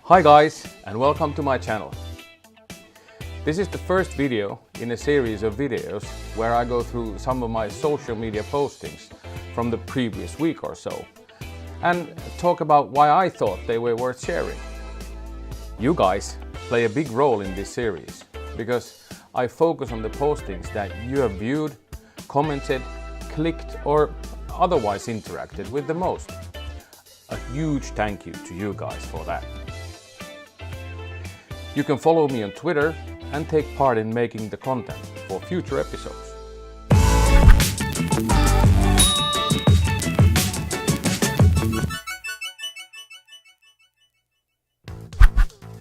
Hi guys, and welcome to my channel. This is the first video in a series of videos where I go through some of my social media postings from the previous week or so and talk about why I thought they were worth sharing. You guys play a big role in this series because I focus on the postings that you have viewed, commented, clicked or otherwise interacted with the most. A huge thank you to you guys for that. You can follow me on Twitter and take part in making the content for future episodes.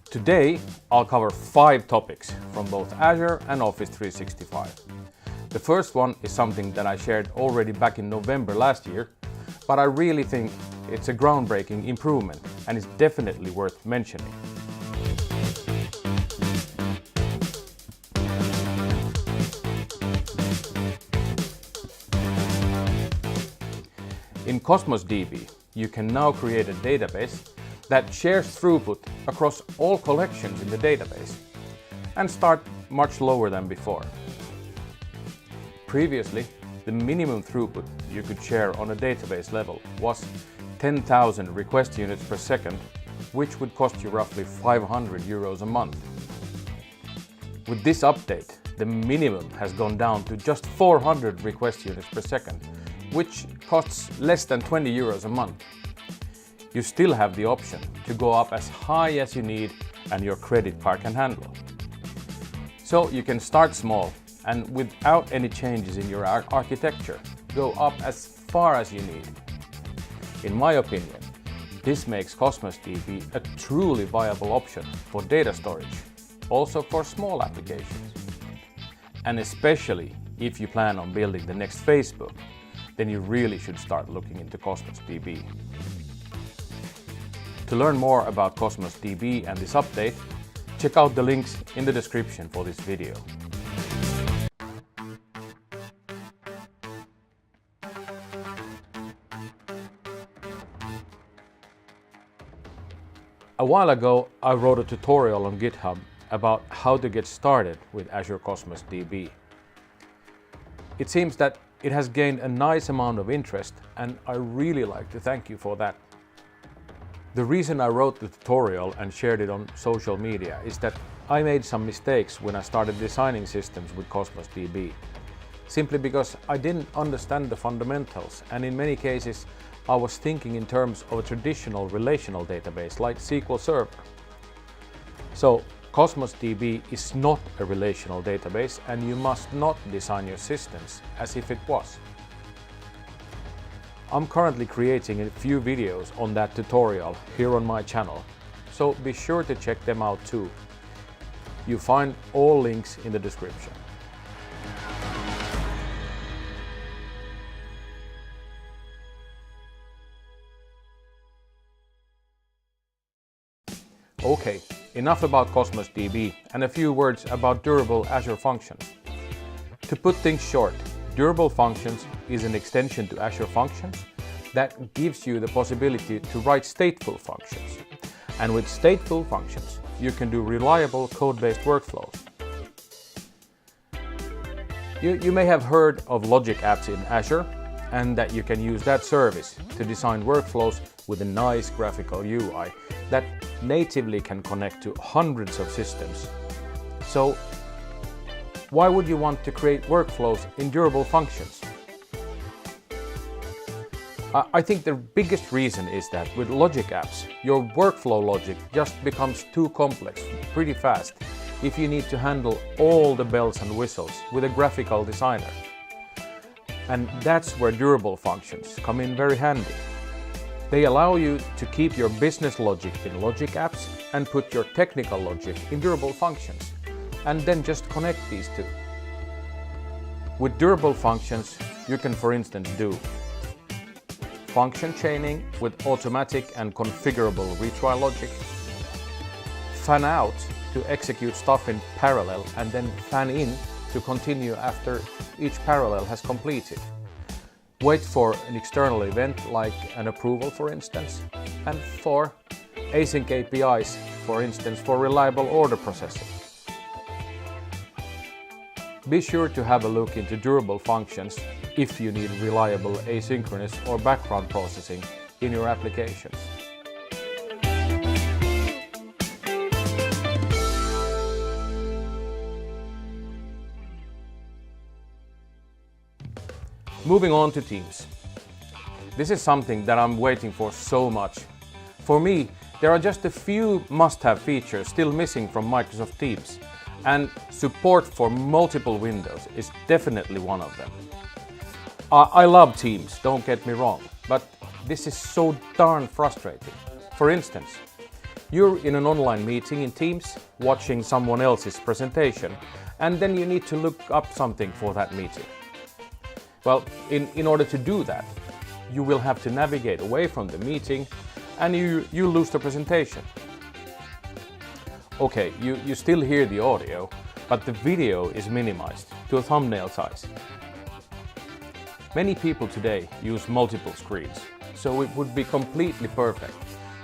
Today I'll cover 5 topics from both Azure and Office 365. The first one is something that I shared already back in November last year, but I really think it's a groundbreaking improvement and is definitely worth mentioning. In Cosmos DB, you can now create a database that shares throughput across all collections in the database and start much lower than before. Previously, the minimum throughput you could share on a database level was 10,000 request units per second, which would cost you roughly €500 a month. With this update, the minimum has gone down to just 400 request units per second, which costs less than €20 a month. You still have the option to go up as high as you need and your credit card can handle. So you can start small and without any changes in your architecture, go up as far as you need. In my opinion, this makes Cosmos DB a truly viable option for data storage, also for small applications. And especially if you plan on building the next Facebook, then you really should start looking into Cosmos DB. To learn more about Cosmos DB and this update, check out the links in the description for this video. A while ago, I wrote a tutorial on GitHub about how to get started with Azure Cosmos DB. It seems that it has gained a nice amount of interest, and I really like to thank you for that. The reason I wrote the tutorial and shared it on social media is that I made some mistakes when I started designing systems with Cosmos DB, simply because I didn't understand the fundamentals, and in many cases I was thinking in terms of a traditional relational database like SQL Server. So Cosmos DB is not a relational database, and you must not design your systems as if it was. I'm currently creating a few videos on that tutorial here on my channel, so be sure to check them out too. You find all links in the description. Okay, enough about Cosmos DB and a few words about durable Azure Functions. To put things short, durable Functions is an extension to Azure Functions that gives you the possibility to write stateful functions. And with stateful functions, you can do reliable code-based workflows. You may have heard of logic apps in Azure and that you can use that service to design workflows with a nice graphical UI that natively can connect to hundreds of systems. So why would you want to create workflows in durable functions? I think the biggest reason is that with logic apps, your workflow logic just becomes too complex pretty fast if you need to handle all the bells and whistles with a graphical designer. And that's where durable functions come in very handy. They allow you to keep your business logic in logic apps and put your technical logic in durable functions, and then just connect these two. With durable functions, you can, for instance, do function chaining with automatic and configurable retry logic, fan out to execute stuff in parallel and then fan in to continue after each parallel has completed, wait for an external event like an approval, for instance, and for async APIs for instance for reliable order processing. Be sure to have a look into durable functions if you need reliable asynchronous or background processing in your applications. Moving on to Teams. This is something that I'm waiting for so much. For me, there are just a few must-have features still missing from Microsoft Teams, and support for multiple windows is definitely one of them. I love Teams, don't get me wrong, but this is so darn frustrating. For instance, you're in an online meeting in Teams, watching someone else's presentation, and then you need to look up something for that meeting. Well, in order to do that, you will have to navigate away from the meeting and you lose the presentation. Okay, you still hear the audio, but the video is minimized to a thumbnail size. Many people today use multiple screens, so it would be completely perfect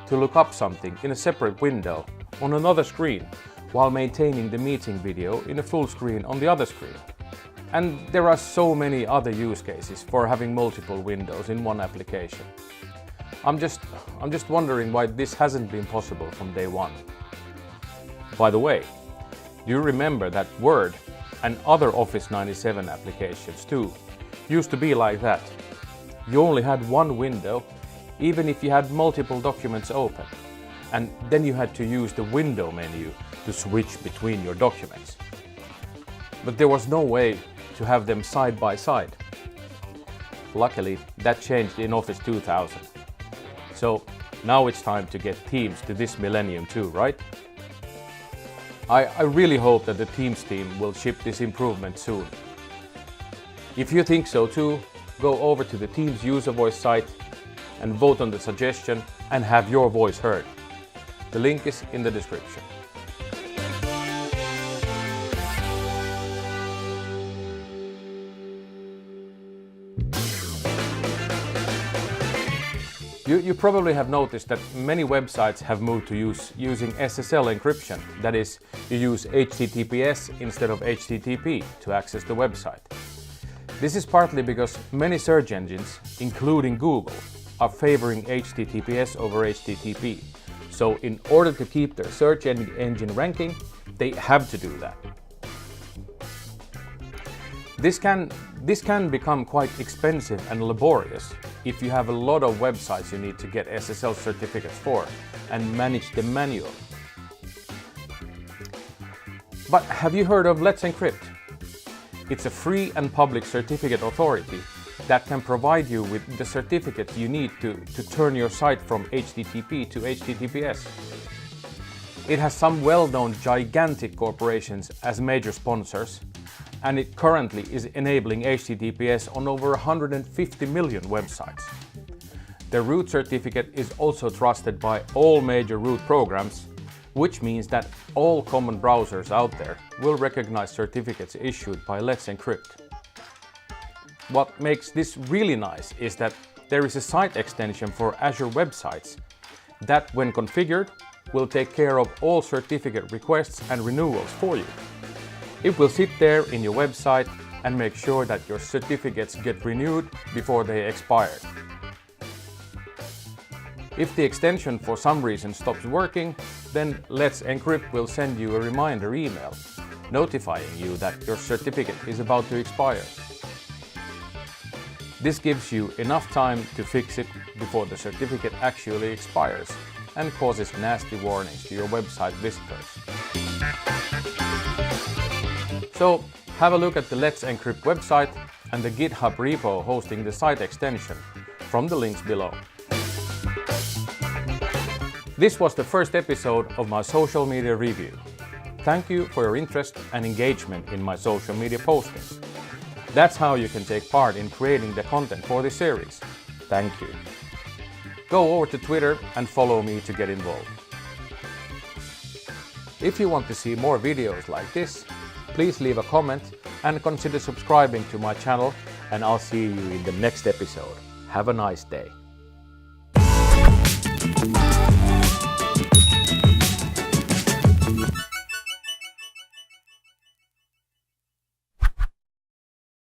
to look up something in a separate window on another screen while maintaining the meeting video in a full screen on the other screen. And there are so many other use cases for having multiple windows in one application. I'm just wondering why this hasn't been possible from day one. By the way, do you remember that Word and other Office 97 applications too used to be like that? You only had one window, even if you had multiple documents open, and then you had to use the window menu to switch between your documents. But there was no way to have them side by side. Luckily, that changed in Office 2000. So now it's time to get Teams to this millennium too, right? I really hope that the Teams team will ship this improvement soon. If you think so too, go over to the Teams user voice site and vote on the suggestion and have your voice heard. The link is in the description. You probably have noticed that many websites have moved to using SSL encryption. That is, you use HTTPS instead of HTTP to access the website. This is partly because many search engines, including Google, are favoring HTTPS over HTTP. So in order to keep their search engine ranking, they have to do that. This can become quite expensive and laborious if you have a lot of websites you need to get SSL certificates for and manage them manually. But have you heard of Let's Encrypt? It's a free and public certificate authority that can provide you with the certificates you need to turn your site from HTTP to HTTPS. It has some well-known gigantic corporations as major sponsors, and it currently is enabling HTTPS on over 150 million websites. The root certificate is also trusted by all major root programs, which means that all common browsers out there will recognize certificates issued by Let's Encrypt. What makes this really nice is that there is a site extension for Azure websites that, when configured, will take care of all certificate requests and renewals for you. It will sit there in your website and make sure that your certificates get renewed before they expire. If the extension for some reason stops working, then Let's Encrypt will send you a reminder email notifying you that your certificate is about to expire. This gives you enough time to fix it before the certificate actually expires and causes nasty warnings to your website visitors. So have a look at the Let's Encrypt website and the GitHub repo hosting the site extension from the links below. This was the first episode of my social media review. Thank you for your interest and engagement in my social media postings. That's how you can take part in creating the content for this series. Thank you. Go over to Twitter and follow me to get involved. If you want to see more videos like this, please leave a comment and consider subscribing to my channel, and I'll see you in the next episode. Have a nice day.